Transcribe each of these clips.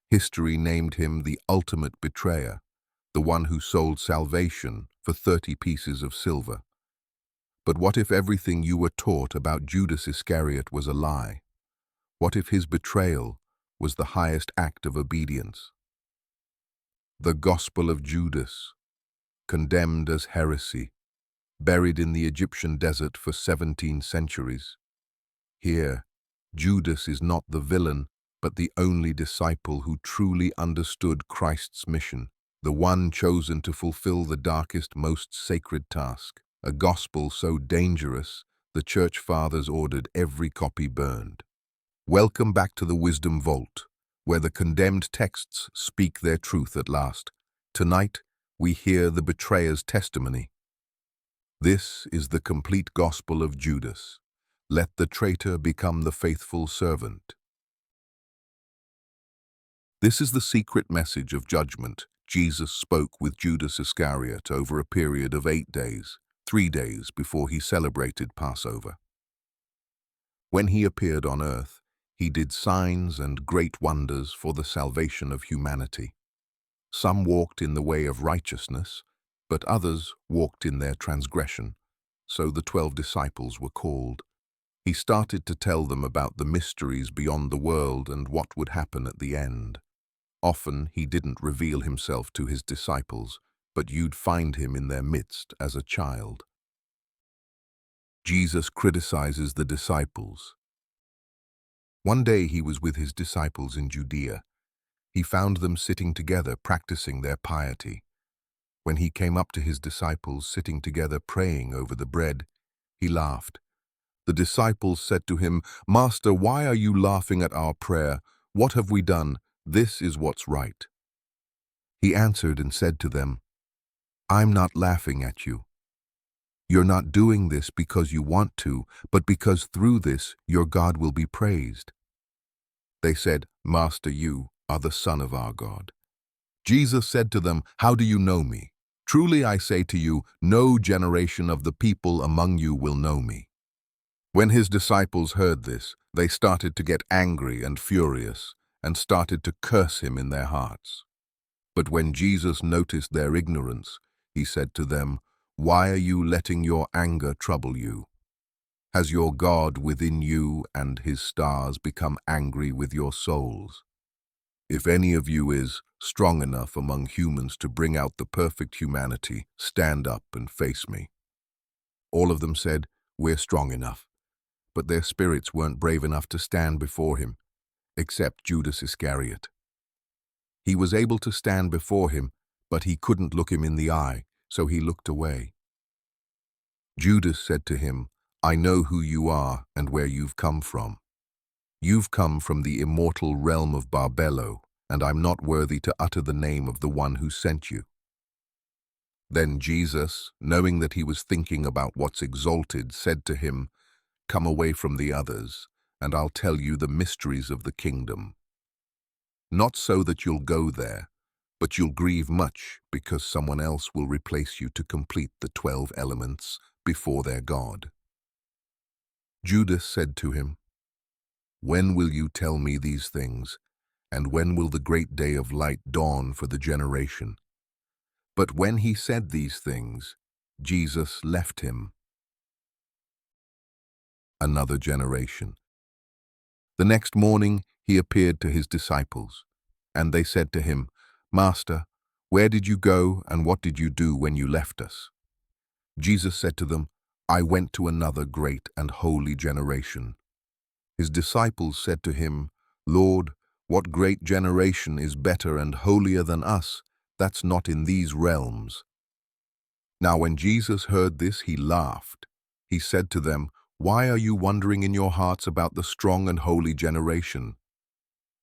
History named him the ultimate betrayer, the one who sold salvation for 30 pieces of silver. But what if everything you were taught about Judas Iscariot was a lie? What if his betrayal was the highest act of obedience? The Gospel of Judas, condemned as heresy, buried in the Egyptian desert for 17 centuries. Here, Judas is not the villain, but the only disciple who truly understood Christ's mission, the one chosen to fulfill the darkest, most sacred task, a gospel so dangerous the Church Fathers ordered every copy burned. Welcome back to the Wisdom Vault, where the condemned texts speak their truth at last. Tonight, we hear the betrayer's testimony. This is the complete Gospel of Judas. Let the traitor become the faithful servant. This is the secret message of judgment Jesus spoke with Judas Iscariot over a period of 8 days, 3 days before he celebrated Passover. When he appeared on earth, he did signs and great wonders for the salvation of humanity. Some walked in the way of righteousness, but others walked in their transgression. So the 12 disciples were called. He started to tell them about the mysteries beyond the world and what would happen at the end. Often he didn't reveal himself to his disciples, but you'd find him in their midst as a child. Jesus criticizes the disciples. One day he was with his disciples in Judea. He found them sitting together, practicing their piety. When he came up to his disciples sitting together praying over the bread, he laughed. The disciples said to him, "Master, why are you laughing at our prayer? What have we done? This is what's right." He answered and said to them, "I'm not laughing at you. You're not doing this because you want to, but because through this your God will be praised." They said, "Master, you are the Son of our God." Jesus said to them, "How do you know me? Truly I say to you, no generation of the people among you will know me." When his disciples heard this, they started to get angry and furious, and started to curse him in their hearts. But when Jesus noticed their ignorance, he said to them, "Why are you letting your anger trouble you? Has your God within you and his stars become angry with your souls? If any of you is strong enough among humans to bring out the perfect humanity, stand up and face me." All of them said, "We're strong enough." But their spirits weren't brave enough to stand before him, except Judas Iscariot. He was able to stand before him, but he couldn't look him in the eye, so he looked away. Judas said to him, "I know who you are and where you've come from. You've come from the immortal realm of Barbello, and I'm not worthy to utter the name of the one who sent you." Then Jesus, knowing that he was thinking about what's exalted, said to him, "Come away from the others, and I'll tell you the mysteries of the kingdom. Not so that you'll go there, but you'll grieve much because someone else will replace you to complete the 12 elements before their God." Judas said to him, "When will you tell me these things, and when will the great day of light dawn for the generation?" But when he said these things, Jesus left him. Another generation. The next morning he appeared to his disciples, and they said to him, "Master, where did you go and what did you do when you left us?" Jesus said to them, "I went to another great and holy generation." His disciples said to him, "Lord, what great generation is better and holier than us, that's not in these realms?" Now when Jesus heard this, he laughed. He said to them, "Why are you wondering in your hearts about the strong and holy generation?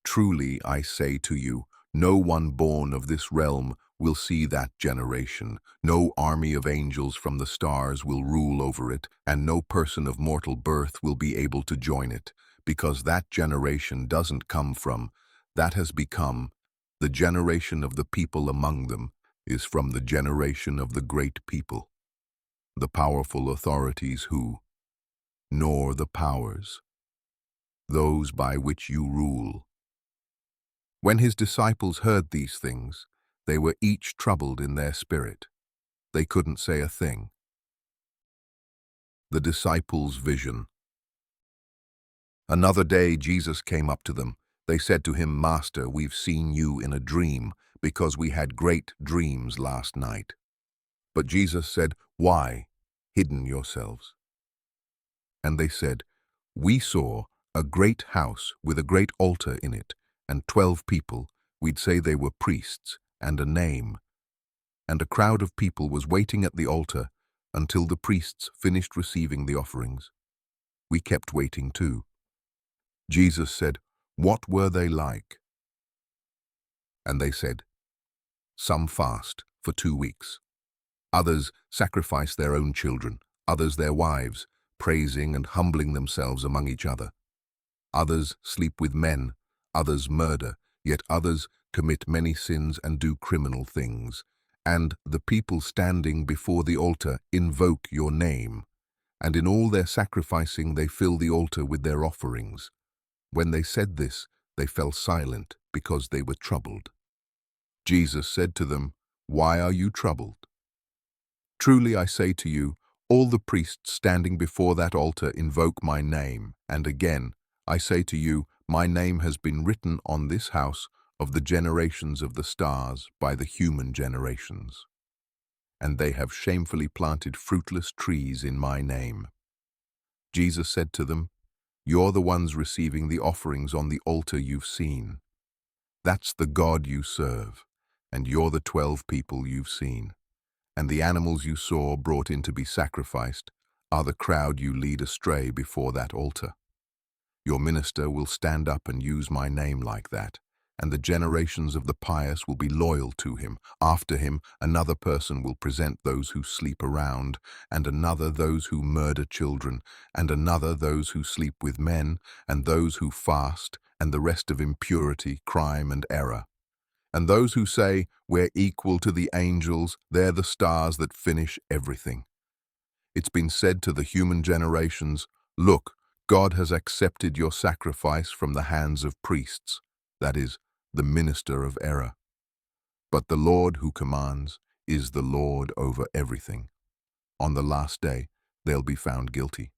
Truly, I say to you, no one born of this realm will see that generation. No army of angels from the stars will rule over it, and no person of mortal birth will be able to join it, because that generation doesn't come from, that has become, the generation of the people among them is from the generation of the great people, the powerful authorities who, nor the powers, those by which you rule. When his disciples heard these things, they were each troubled in their spirit. They couldn't say a thing. The disciples' vision. Another day Jesus came up to them. They said to him, "Master, we've seen you in a dream, because we had great dreams last night." But Jesus said, "Why hidden yourselves?" And they said, "We saw a great house with a great altar in it, and 12 people, we'd say they were priests, and a name. And a crowd of people was waiting at the altar until the priests finished receiving the offerings. We kept waiting too." Jesus said, "What were they like?" And they said, "Some fast for 2 weeks. Others sacrifice their own children, others their wives, praising and humbling themselves among each other. Others sleep with men, others murder, yet others commit many sins and do criminal things. And the people standing before the altar invoke your name, and in all their sacrificing they fill the altar with their offerings." When they said this, they fell silent because they were troubled. Jesus said to them, "Why are you troubled? Truly I say to you, all the priests standing before that altar invoke my name, and again, I say to you, my name has been written on this house of the generations of the stars by the human generations. And they have shamefully planted fruitless trees in my name." Jesus said to them, "You're the ones receiving the offerings on the altar you've seen. That's the God you serve, and you're the 12 people you've seen. And the animals you saw brought in to be sacrificed are the crowd you lead astray before that altar. Your minister will stand up and use my name like that, and the generations of the pious will be loyal to him. After him, another person will present those who sleep around, and another those who murder children, and another those who sleep with men, and those who fast, and the rest of impurity, crime, and error. And those who say, 'We're equal to the angels,' they're the stars that finish everything. It's been said to the human generations, 'Look, God has accepted your sacrifice from the hands of priests,' that is, the minister of error. But the Lord who commands is the Lord over everything. On the last day, they'll be found guilty."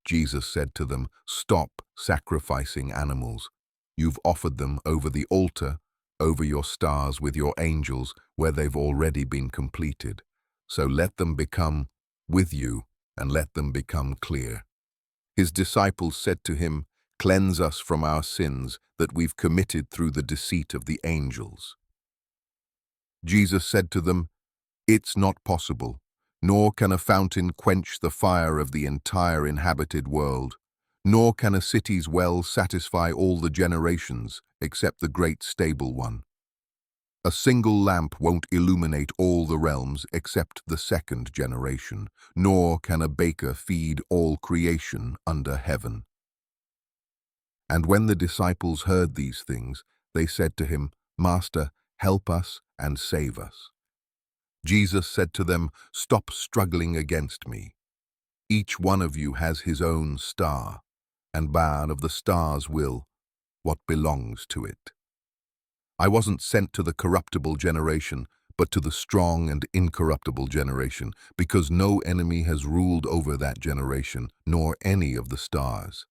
Jesus said to them, "Stop sacrificing animals. You've offered them over the altar, over your stars with your angels, where they've already been completed. So let them become with you, and let them become clear." His disciples said to him, "Cleanse us from our sins that we've committed through the deceit of the angels." Jesus said to them, "It's not possible, nor can a fountain quench the fire of the entire inhabited world, nor can a city's well satisfy all the generations except the great stable one. A single lamp won't illuminate all the realms except the second generation, nor can a baker feed all creation under heaven." And when the disciples heard these things, they said to him, "Master, help us and save us." Jesus said to them, "Stop struggling against me. Each one of you has his own star, and one of the stars will what belongs to it. I wasn't sent to the corruptible generation, but to the strong and incorruptible generation, because no enemy has ruled over that generation, nor any of the stars.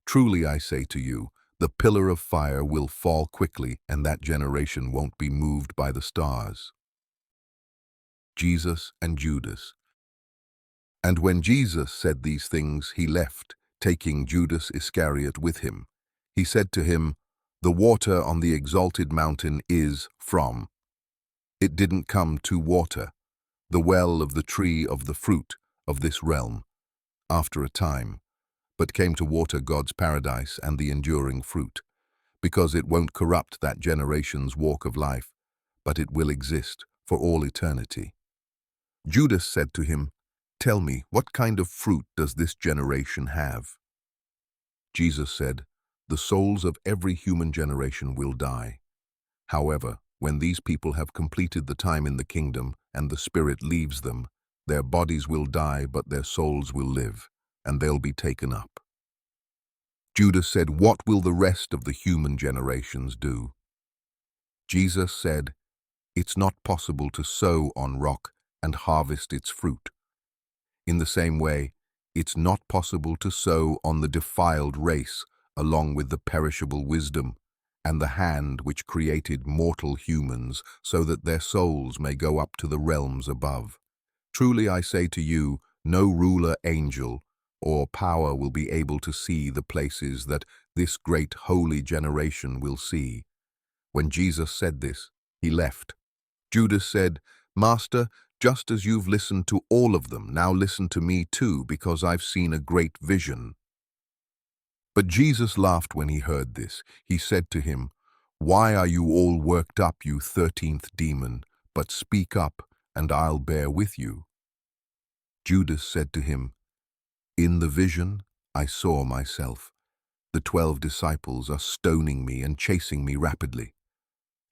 Truly I say to you, the pillar of fire will fall quickly, and that generation won't be moved by the stars." Jesus and Judas. And when Jesus said these things, he left, taking Judas Iscariot with him. He said to him, "The water on the exalted mountain is from. It didn't come to water, the well of the tree of the fruit of this realm, after a time, but came to water God's paradise and the enduring fruit, because it won't corrupt that generation's walk of life, but it will exist for all eternity." Judas said to him, "Tell me, what kind of fruit does this generation have?" Jesus said, "The souls of every human generation will die. However, when these people have completed the time in the kingdom and the Spirit leaves them, their bodies will die, but their souls will live, and they'll be taken up." Judas said, "What will the rest of the human generations do?" Jesus said, "It's not possible to sow on rock and harvest its fruit. In the same way, it's not possible to sow on the defiled race along with the perishable wisdom and the hand which created mortal humans so that their souls may go up to the realms above. Truly I say to you, no ruler, angel, or power will be able to see the places that this great holy generation will see." When Jesus said this, he left. Judas said, "Master, just as you've listened to all of them, now listen to me too, because I've seen a great vision." But Jesus laughed when he heard this. He said to him, "Why are you all worked up, you 13th demon? But speak up, and I'll bear with you." Judas said to him, "In the vision I saw myself. The 12 disciples are stoning me and chasing me rapidly.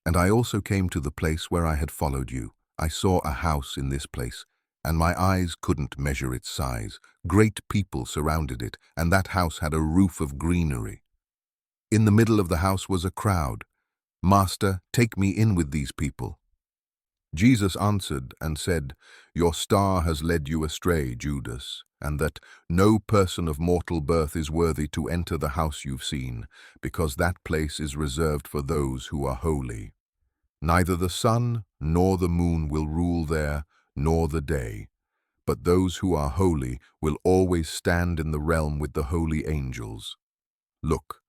And I also came to the place where I had followed you. I saw a house in this place, and my eyes couldn't measure its size. Great people surrounded it, and that house had a roof of greenery. In the middle of the house was a crowd. 'Master, take me in with these people.' Jesus answered and said, 'Your star has led you astray, Judas, and that no person of mortal birth is worthy to enter the house you've seen, because that place is reserved for those who are holy. Neither the sun nor the moon will rule there, nor the day, but those who are holy will always stand in the realm with the holy angels. Look,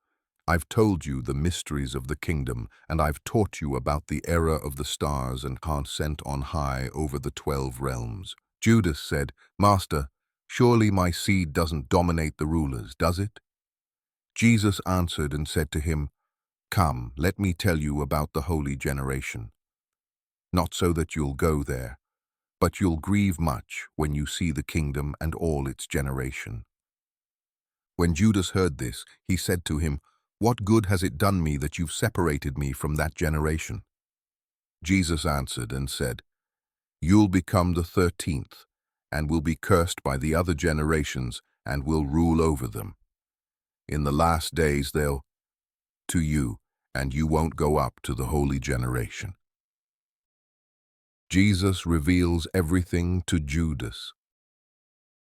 I've told you the mysteries of the kingdom, and I've taught you about the error of the stars and sent on high over the 12 realms." Judas said, "Master, surely my seed doesn't dominate the rulers, does it?" Jesus answered and said to him, "Come, let me tell you about the holy generation. Not so that you'll go there, but you'll grieve much when you see the kingdom and all its generation." When Judas heard this, he said to him, "What good has it done me that you've separated me from that generation?" Jesus answered and said, "You'll become the 13th, and will be cursed by the other generations, and will rule over them. In the last days they'll to you, and you won't go up to the holy generation." Jesus reveals everything to Judas.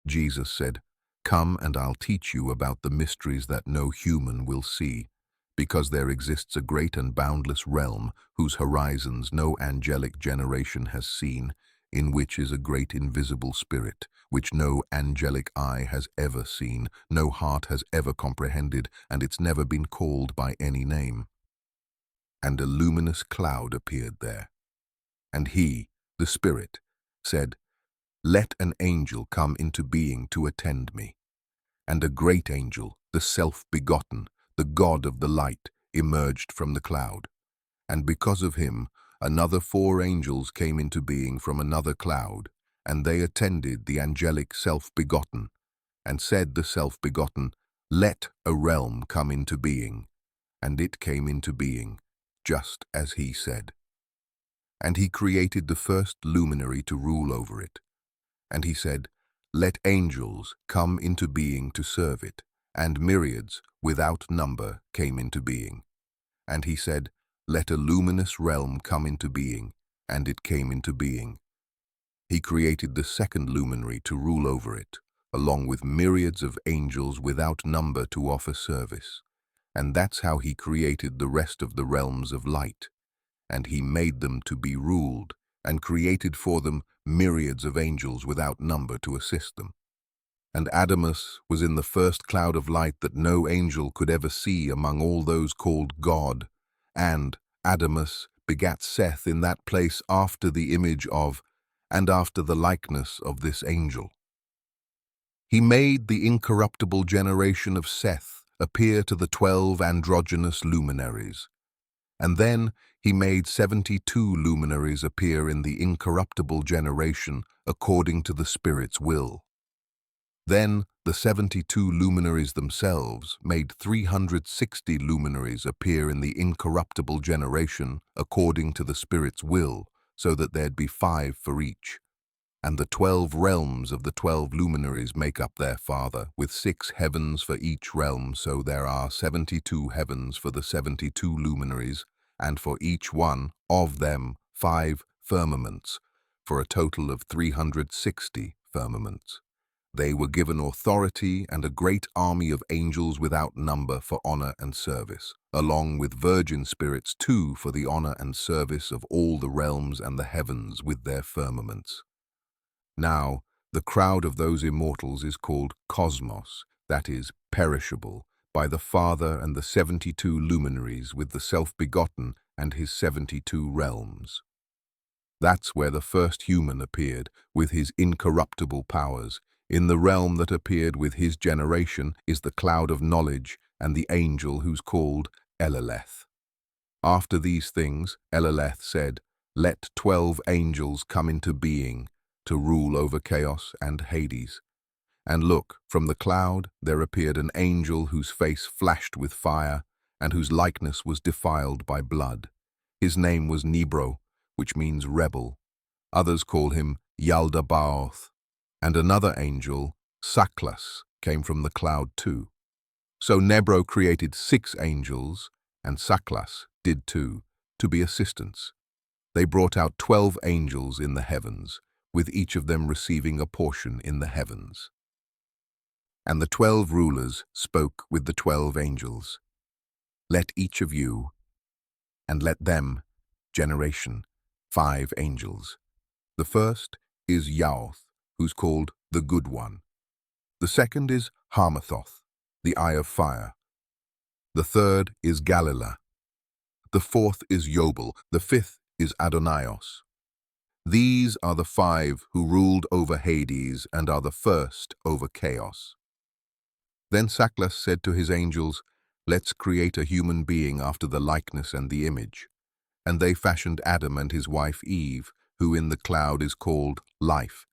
Jesus said, "Come and I'll teach you about the mysteries that no human will see, because there exists a great and boundless realm whose horizons no angelic generation has seen, in which is a great invisible spirit, which no angelic eye has ever seen, no heart has ever comprehended, and it's never been called by any name." And a luminous cloud appeared there. And he, the Spirit, said, "Let an angel come into being to attend me." And a great angel, the self-begotten, the God of the light, emerged from the cloud. And because of him, another 4 angels came into being from another cloud, and they attended the angelic self-begotten, and said the self-begotten, "Let a realm come into being." And it came into being, just as he said. And he created the first luminary to rule over it. And he said, "Let angels come into being to serve it." And myriads, without number, came into being. And he said, "Let a luminous realm come into being." And it came into being. He created the second luminary to rule over it, along with myriads of angels without number to offer service. And that's how he created the rest of the realms of light. And he made them to be ruled, and created for them myriads of angels without number to assist them. And Adamus was in the first cloud of light that no angel could ever see among all those called God. And Adamus begat Seth in that place after the image of, and after the likeness of this angel. He made the incorruptible generation of Seth appear to the 12 androgynous luminaries. And then he made 72 luminaries appear in the incorruptible generation according to the Spirit's will. Then the 72 luminaries themselves made 360 luminaries appear in the incorruptible generation according to the Spirit's will, so that there'd be 5 for each. And the 12 realms of the 12 luminaries make up their Father, with 6 heavens for each realm, so there are 72 heavens for the 72 luminaries, and for each one of them 5 firmaments, for a total of 360 firmaments. They were given authority and a great army of angels without number for honor and service, along with virgin spirits too for the honor and service of all the realms and the heavens with their firmaments. Now, the crowd of those immortals is called cosmos, that is, perishable, by the Father and the 72 luminaries with the self-begotten and his 72 realms. That's where the first human appeared, with his incorruptible powers. In the realm that appeared with his generation is the cloud of knowledge and the angel who's called Eleleth. After these things, Eleleth said, "Let 12 angels come into being, to rule over chaos and Hades." And look, from the cloud there appeared an angel whose face flashed with fire, and whose likeness was defiled by blood. His name was Nebro, which means rebel. Others call him Yaldabaoth. And another angel, Saklas, came from the cloud too. So Nebro created 6 angels, and Saklas did too, to be assistants. They brought out 12 angels in the heavens, with each of them receiving a portion in the heavens. And the 12 rulers spoke with the 12 angels. Let each of you, and let them, generation, 5 angels. The first is Yaoth, who's called the Good One. The second is Harmathoth, the Eye of Fire. The third is Galilah. The fourth is Yobel. The fifth is Adonios. These are the 5 who ruled over Hades and are the first over chaos. Then Saklas said to his angels, "Let's create a human being after the likeness and the image." And they fashioned Adam and his wife Eve, who in the cloud is called Life,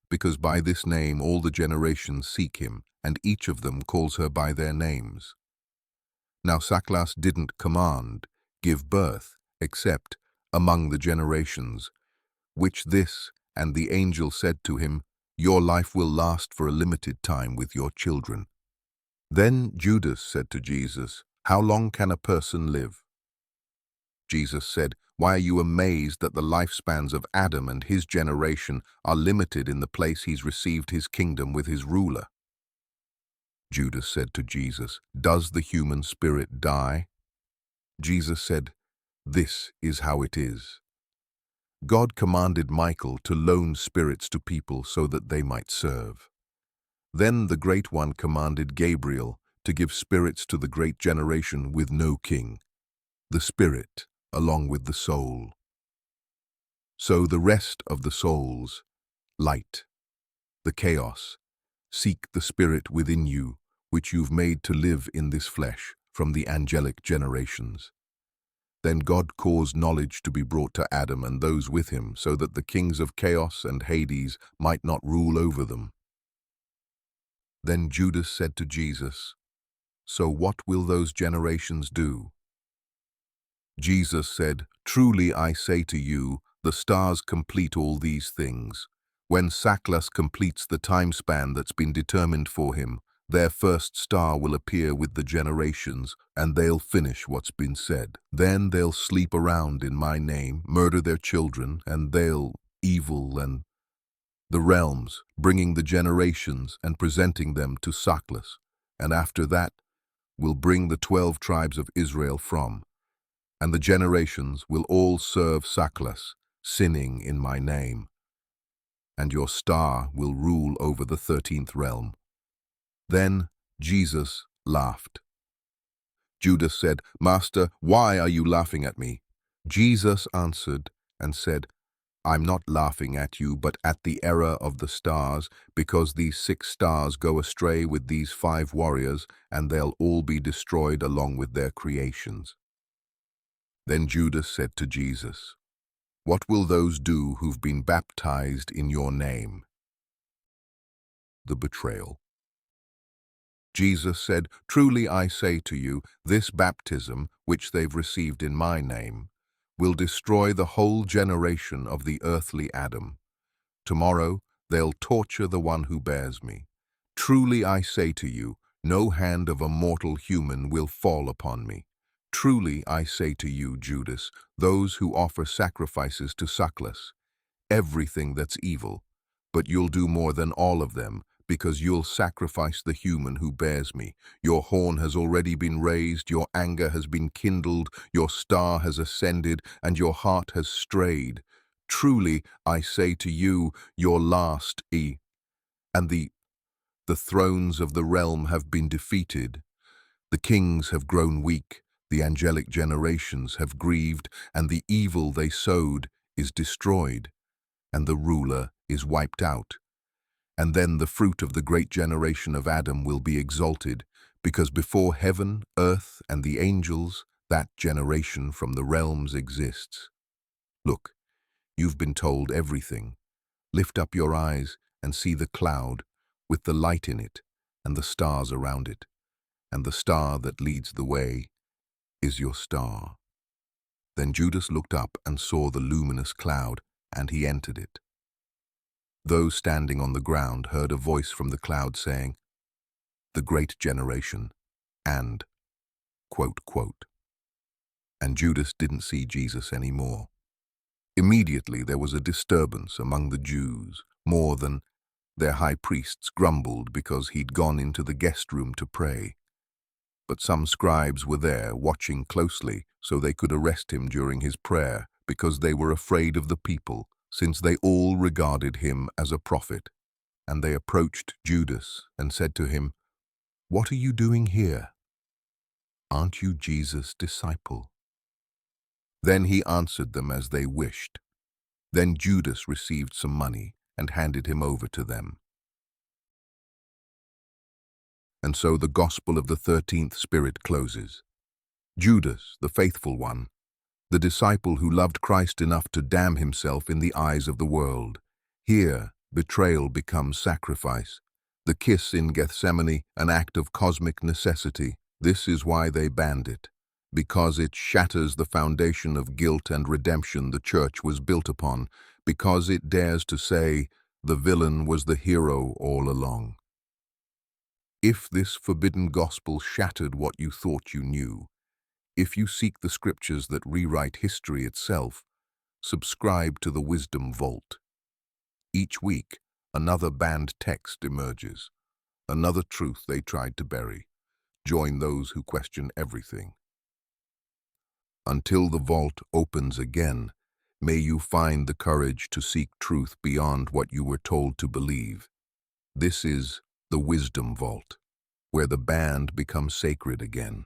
because by this name all the generations seek him, and each of them calls her by their names. Now Saklas didn't command, give birth, except among the generations, which this, and the angel said to him, "Your life will last for a limited time with your children." Then Judas said to Jesus, "How long can a person live?" Jesus said, "Why are you amazed that the lifespans of Adam and his generation are limited in the place he's received his kingdom with his ruler?" Judas said to Jesus, "Does the human spirit die?" Jesus said, "This is how it is. God commanded Michael to loan spirits to people so that they might serve. Then the Great One commanded Gabriel to give spirits to the great generation with no king, the spirit along with the soul. So the rest of the souls, light, the chaos, seek the spirit within you, which you've made to live in this flesh from the angelic generations." Then God caused knowledge to be brought to Adam and those with him, so that the kings of chaos and Hades might not rule over them. Then Judas said to Jesus, "So what will those generations do?" Jesus said, "Truly I say to you, the stars complete all these things. When Saklas completes the time span that's been determined for him, their first star will appear with the generations, and they'll finish what's been said. Then they'll sleep around in my name, murder their children, and they'll evil and the realms, bringing the generations and presenting them to Saklas, and after that will bring the 12 tribes of Israel from, and the generations will all serve Saklas, sinning in my name. And your star will rule over the 13th realm." Then Jesus laughed. Judas said, "Master, why are you laughing at me?" Jesus answered and said, "I'm not laughing at you, but at the error of the stars, because these 6 stars go astray with these 5 warriors, and they'll all be destroyed along with their creations." Then Judas said to Jesus, "What will those do who've been baptized in your name?" The betrayal. Jesus said, "Truly I say to you, this baptism, which they've received in my name, will destroy the whole generation of the earthly Adam. Tomorrow They'll torture the one who bears me. Truly I say to you, no hand of a mortal human will fall upon me. Truly I say to you, Judas, those who offer sacrifices to Suckless, everything that's evil, but you'll do more than all of them, because you'll sacrifice the human who bears me. Your horn has already been raised, your anger has been kindled, your star has ascended, and your heart has strayed. Truly, I say to you, your last and the thrones of the realm have been defeated. The kings have grown weak, the angelic generations have grieved, and the evil they sowed is destroyed, and the ruler is wiped out. And then the fruit of the great generation of Adam will be exalted, because before heaven, earth, and the angels, that generation from the realms exists. Look, you've been told everything. Lift up your eyes and see the cloud, with the light in it, and the stars around it. And the star that leads the way is your star. Then Judas looked up and saw the luminous cloud, and he entered it. Those standing on the ground heard a voice from the cloud saying, "The great generation," and, ... And Judas didn't see Jesus anymore. Immediately there was a disturbance among the Jews, more than their high priests grumbled because he'd gone into the guest room to pray. But some scribes were there watching closely so they could arrest him during his prayer because they were afraid of the people, since they all regarded him as a prophet. And they approached Judas and said to him, "What are you doing here? Aren't you Jesus' disciple?" Then he answered them as they wished. Then Judas received some money and handed him over to them. And so the Gospel of the 13th Spirit closes. Judas, the faithful one, the disciple who loved Christ enough to damn himself in the eyes of the world. Here, betrayal becomes sacrifice. The kiss in Gethsemane, an act of cosmic necessity. This is why they banned it, because it shatters the foundation of guilt and redemption the church was built upon, because it dares to say the villain was the hero all along. If this forbidden gospel shattered what you thought you knew, if you seek the scriptures that rewrite history itself, subscribe to the Wisdom Vault. Each week, another banned text emerges, another truth they tried to bury. Join those who question everything. Until the vault opens again, may you find the courage to seek truth beyond what you were told to believe. This is the Wisdom Vault, where the banned become sacred again.